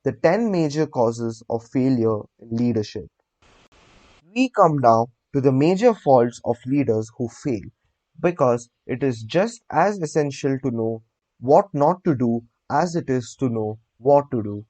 the 10 major causes of failure in leadership. We come now to the major faults of leaders who fail, because it is just as essential to know what not to do as it is to know what to do.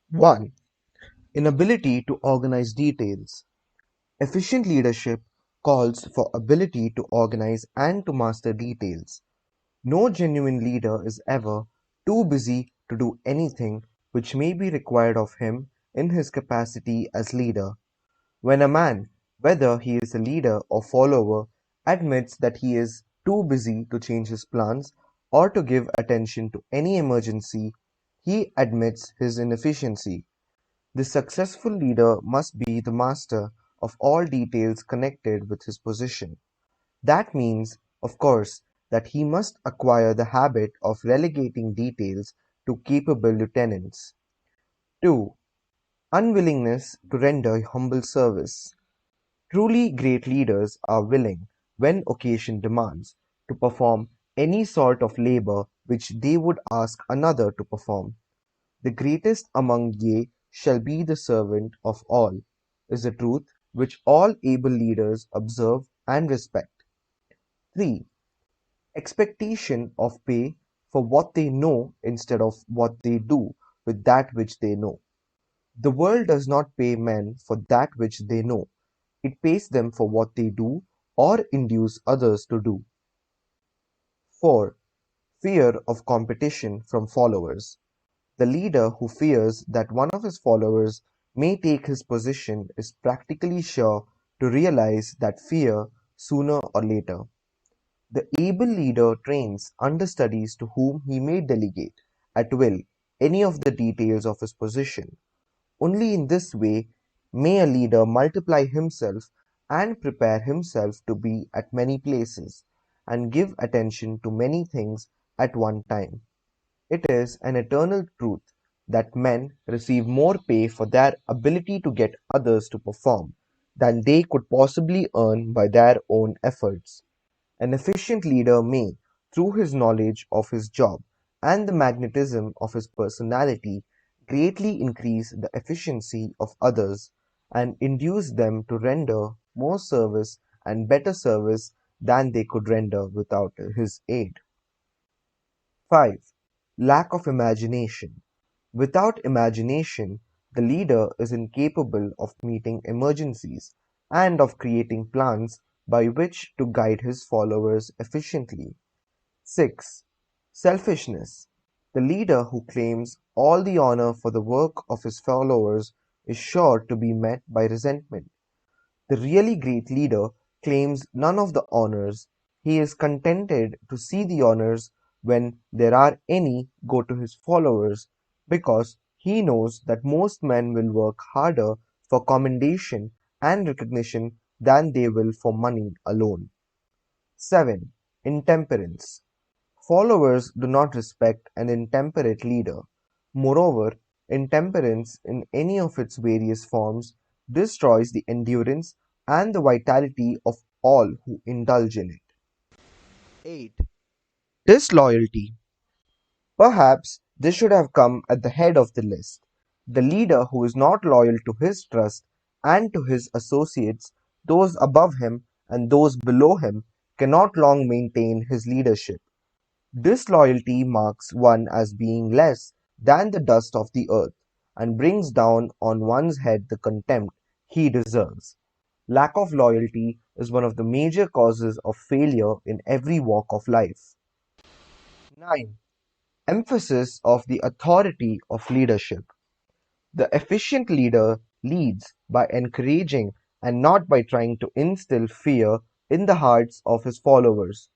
1. Inability to organize details. Efficient leadership calls for ability to organize and to master details. No genuine leader is ever too busy to do anything which may be required of him in his capacity as leader. When a man, whether he is a leader or follower, admits that he is too busy to change his plans or to give attention to any emergency, he admits his inefficiency. The successful leader must be the master of all details connected with his position. That means, of course, that he must acquire the habit of relegating details to capable lieutenants. 2. Unwillingness to render humble service. Truly great leaders are willing, when occasion demands, to perform any sort of labor which they would ask another to perform. The greatest among ye shall be the servant of all, is a truth which all able leaders observe and respect. 3. Expectation of pay for what they know instead of what they do with that which they know. The world does not pay men for that which they know. It pays them for what they do or induce others to do. 4. Fear of competition from followers. The leader who fears that one of his followers may take his position is practically sure to realize that fear sooner or later. The able leader trains understudies to whom he may delegate, at will, any of the details of his position. Only in this way may a leader multiply himself and prepare himself to be at many places, and give attention to many things at one time. It is an eternal truth that men receive more pay for their ability to get others to perform than they could possibly earn by their own efforts. An efficient leader may, through his knowledge of his job and the magnetism of his personality, greatly increase the efficiency of others and induce them to render more service and better service than they could render without his aid. 5. Lack of imagination. Without imagination, the leader is incapable of meeting emergencies and of creating plans by which to guide his followers efficiently. 6. Selfishness. The leader who claims all the honor for the work of his followers is sure to be met by resentment. The really great leader claims none of the honors. He is contented to see the honors, when there are any, go to his followers, because he knows that most men will work harder for commendation and recognition than they will for money alone. 7. Intemperance. Followers do not respect an intemperate leader. Moreover, intemperance in any of its various forms destroys the endurance and the vitality of all who indulge in it. 8. Disloyalty. Perhaps this should have come at the head of the list. The leader who is not loyal to his trust and to his associates, those above him and those below him, cannot long maintain his leadership. Disloyalty marks one as being less than the dust of the earth, and brings down on one's head the contempt he deserves. Lack of loyalty is one of the major causes of failure in every walk of life. 9. Emphasis of the authority of leadership. The efficient leader leads by encouraging and not by trying to instill fear in the hearts of his followers.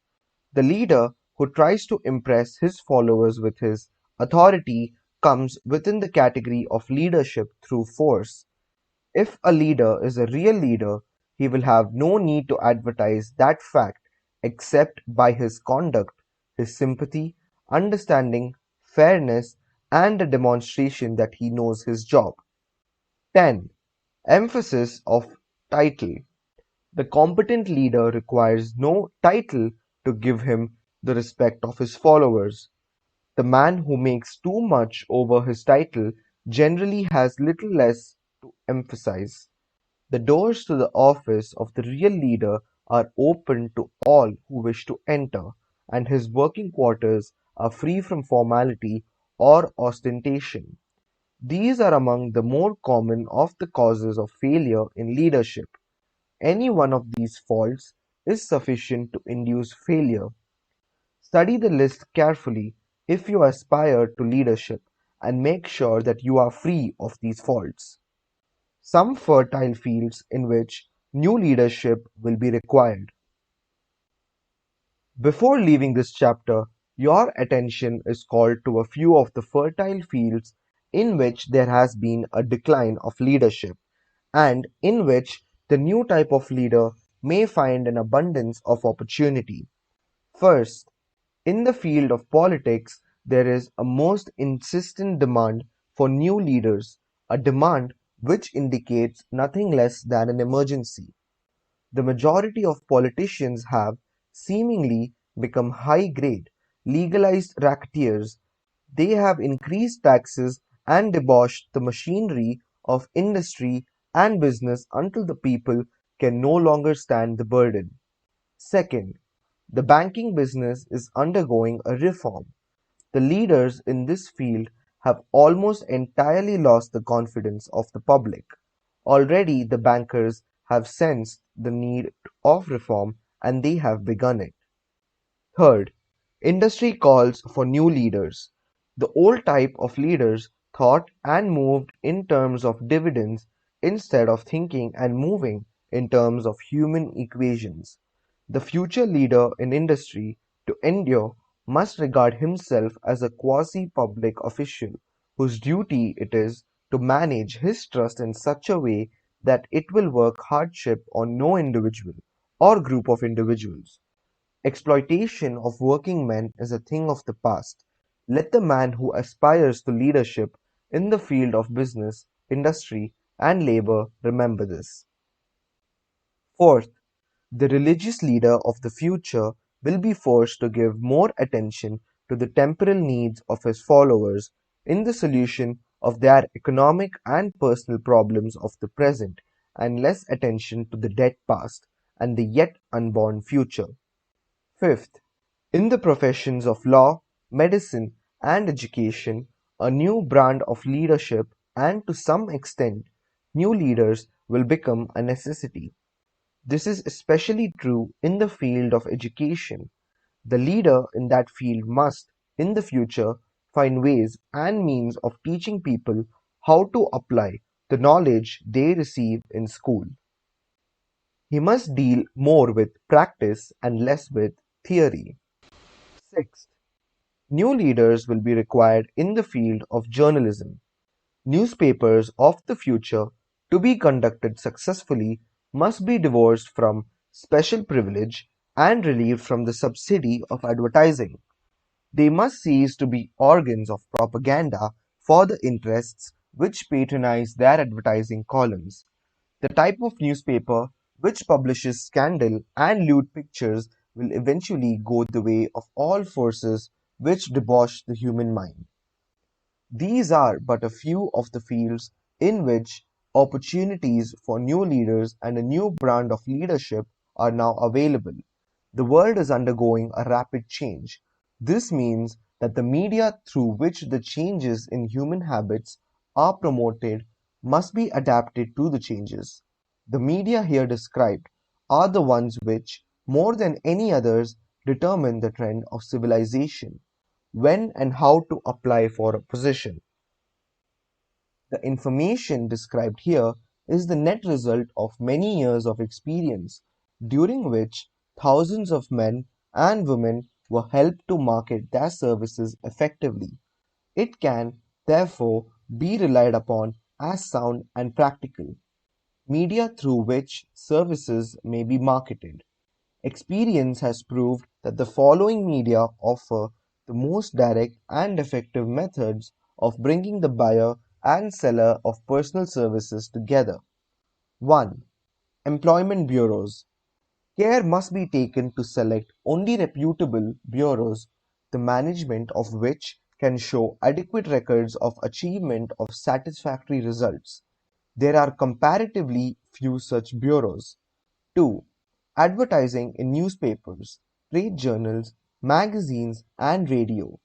The leader who tries to impress his followers with his authority comes within the category of leadership through force. If a leader is a real leader, he will have no need to advertise that fact except by his conduct, his sympathy, understanding, fairness, and a demonstration that he knows his job. 10. Emphasis of title. The competent leader requires no title to give him the respect of his followers. The man who makes too much over his title generally has little less to emphasize. The doors to the office of the real leader are open to all who wish to enter, and his working quarters are free from formality or ostentation. These are among the more common of the causes of failure in leadership. Any one of these faults is sufficient to induce failure. Study the list carefully if you aspire to leadership, and make sure that you are free of these faults. Some fertile fields in which new leadership will be required. Before leaving this chapter, your attention is called to a few of the fertile fields in which there has been a decline of leadership, and in which the new type of leader may find an abundance of opportunity. First, in the field of politics, there is a most insistent demand for new leaders, a demand which indicates nothing less than an emergency. The majority of politicians have, seemingly, become high-grade, legalized racketeers. They have increased taxes and debauched the machinery of industry and business until the people can no longer stand the burden. Second, the banking business is undergoing a reform. The leaders in this field have almost entirely lost the confidence of the public. Already the bankers have sensed the need of reform, and they have begun it. Third, industry calls for new leaders. The old type of leaders thought and moved in terms of dividends instead of thinking and moving in terms of human equations. The future leader in industry, to endure, must regard himself as a quasi-public official whose duty it is to manage his trust in such a way that it will work hardship on no individual or group of individuals. Exploitation of working men is a thing of the past. Let the man who aspires to leadership in the field of business, industry, and labor remember this. Fourth, the religious leader of the future will be forced to give more attention to the temporal needs of his followers in the solution of their economic and personal problems of the present, and less attention to the dead past and the yet unborn future. Fifth, in the professions of law, medicine, and education, a new brand of leadership and to some extent new leaders will become a necessity. This is especially true in the field of education. The leader in that field must, in the future, find ways and means of teaching people how to apply the knowledge they receive in school. He must deal more with practice and less with theory. Sixth, new leaders will be required in the field of journalism. Newspapers of the future, to be conducted successfully, must be divorced from special privilege and relieved from the subsidy of advertising. They must cease to be organs of propaganda for the interests which patronize their advertising columns. The type of newspaper which publishes scandal and lewd pictures will eventually go the way of all forces which debauch the human mind. These are but a few of the fields in which opportunities for new leaders and a new brand of leadership are now available. The world is undergoing a rapid change. This means that the media through which the changes in human habits are promoted must be adapted to the changes. The media here described are the ones which, more than any others, determine the trend of civilization, when and how to apply for a position. The information described here is the net result of many years of experience, during which thousands of men and women were helped to market their services effectively. It can, therefore, be relied upon as sound and practical media through which services may be marketed. Experience has proved that the following media offer the most direct and effective methods of bringing the buyer and seller of personal services together. 1. Employment bureaus. Care must be taken to select only reputable bureaus, the management of which can show adequate records of achievement of satisfactory results. There are comparatively few such bureaus. 2. Advertising in newspapers, trade journals, magazines, and radio.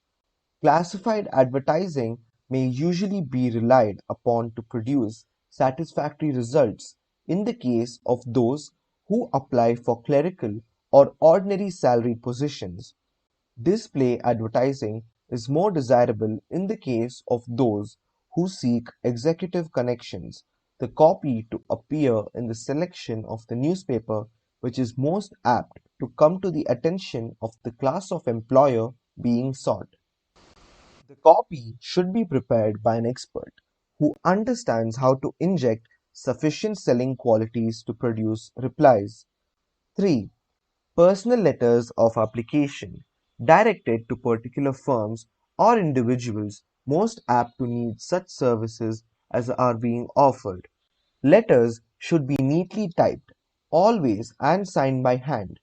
Classified advertising may usually be relied upon to produce satisfactory results in the case of those who apply for clerical or ordinary salaried positions. Display advertising is more desirable in the case of those who seek executive connections, the copy to appear in the selection of the newspaper which is most apt to come to the attention of the class of employer being sought. The copy should be prepared by an expert who understands how to inject sufficient selling qualities to produce replies. 3. Personal letters of application directed to particular firms or individuals most apt to need such services as are being offered. Letters should be neatly typed, always and signed by hand.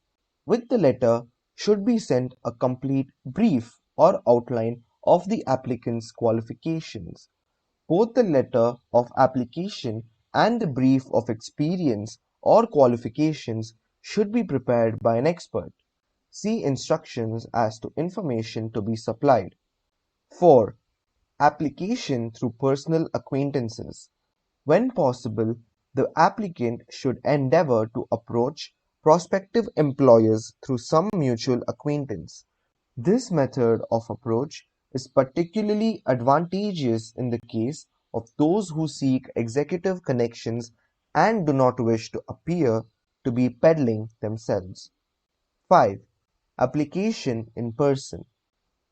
With the letter should be sent a complete brief or outline of the applicant's qualifications. Both the letter of application and the brief of experience or qualifications should be prepared by an expert. See instructions as to information to be supplied. 4. Application through personal acquaintances. When possible, the applicant should endeavor to approach prospective employers through some mutual acquaintance. This method of approach is particularly advantageous in the case of those who seek executive connections and do not wish to appear to be peddling themselves. 5. Application in person.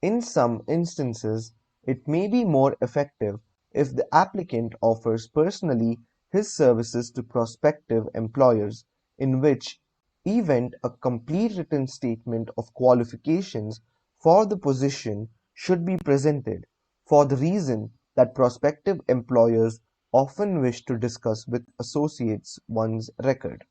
In some instances, it may be more effective if the applicant offers personally his services to prospective employers, in which event a complete written statement of qualifications for the position should be presented, for the reason that prospective employers often wish to discuss with associates one's record.